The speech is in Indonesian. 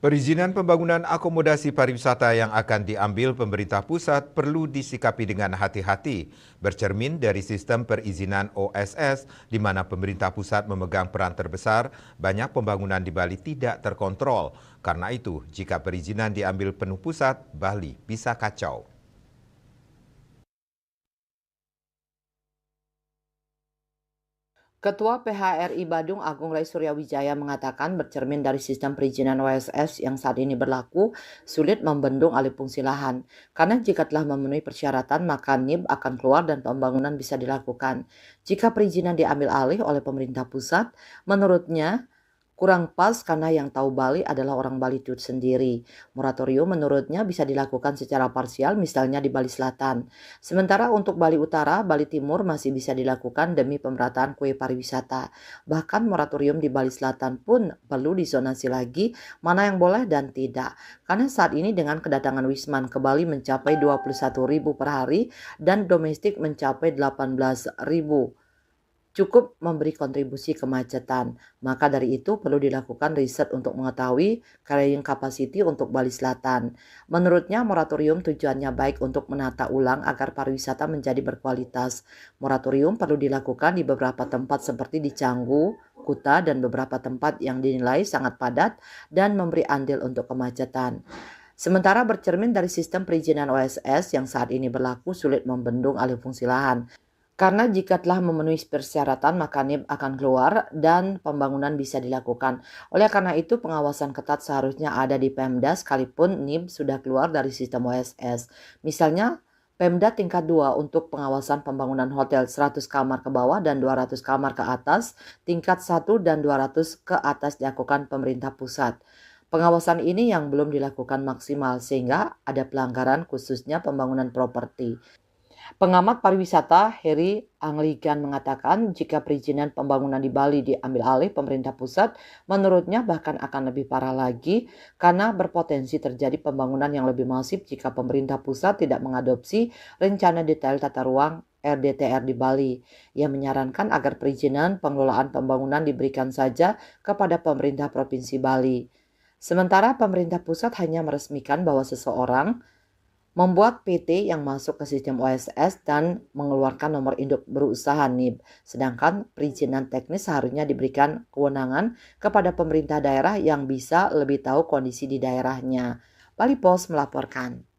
Perizinan pembangunan akomodasi pariwisata yang akan diambil pemerintah pusat perlu disikapi dengan hati-hati, bercermin dari sistem perizinan OSS di mana pemerintah pusat memegang peran terbesar, banyak pembangunan di Bali tidak terkontrol. Karena itu, jika perizinan diambil penuh pusat, Bali bisa kacau. Ketua PHRI Badung Agung Rai Suryawijaya mengatakan bercermin dari sistem perizinan OSS yang saat ini berlaku, sulit membendung alih fungsi lahan. Karena jika telah memenuhi persyaratan, maka NIB akan keluar dan pembangunan bisa dilakukan. Jika perizinan diambil alih oleh pemerintah pusat, menurutnya kurang pas karena yang tahu Bali adalah orang Bali itu sendiri. Moratorium menurutnya bisa dilakukan secara parsial misalnya di Bali Selatan. Sementara untuk Bali Utara, Bali Timur masih bisa dilakukan demi pemerataan kue pariwisata. Bahkan moratorium di Bali Selatan pun perlu disonasi lagi mana yang boleh dan tidak. Karena saat ini dengan kedatangan Wisman ke Bali mencapai 21.000 per hari dan domestik mencapai 18.000. Cukup memberi kontribusi kemacetan. Maka dari itu perlu dilakukan riset untuk mengetahui carrying capacity untuk Bali Selatan. Menurutnya moratorium tujuannya baik untuk menata ulang agar pariwisata menjadi berkualitas. Moratorium perlu dilakukan di beberapa tempat seperti di Canggu, Kuta, dan beberapa tempat yang dinilai sangat padat dan memberi andil untuk kemacetan. Sementara bercermin dari sistem perizinan OSS yang saat ini berlaku sulit membendung alih fungsi lahan. Karena jika telah memenuhi persyaratan maka NIB akan keluar dan pembangunan bisa dilakukan. Oleh karena itu pengawasan ketat seharusnya ada di Pemda sekalipun NIB sudah keluar dari sistem OSS. Misalnya Pemda tingkat 2 untuk pengawasan pembangunan hotel 100 kamar ke bawah dan 200 kamar ke atas, tingkat 1 dan 200 ke atas dilakukan pemerintah pusat. Pengawasan ini yang belum dilakukan maksimal sehingga ada pelanggaran khususnya pembangunan properti. Pengamat pariwisata Heri Angligan mengatakan jika perizinan pembangunan di Bali diambil alih pemerintah pusat, menurutnya bahkan akan lebih parah lagi karena berpotensi terjadi pembangunan yang lebih masif jika pemerintah pusat tidak mengadopsi rencana detail tata ruang RDTR di Bali. Ia menyarankan agar perizinan pengelolaan pembangunan diberikan saja kepada pemerintah Provinsi Bali. Sementara pemerintah pusat hanya meresmikan bahwa seseorang membuat PT yang masuk ke sistem OSS dan mengeluarkan nomor induk berusaha NIB. Sedangkan perizinan teknis seharusnya diberikan kewenangan kepada pemerintah daerah yang bisa lebih tahu kondisi di daerahnya. Bali Post melaporkan.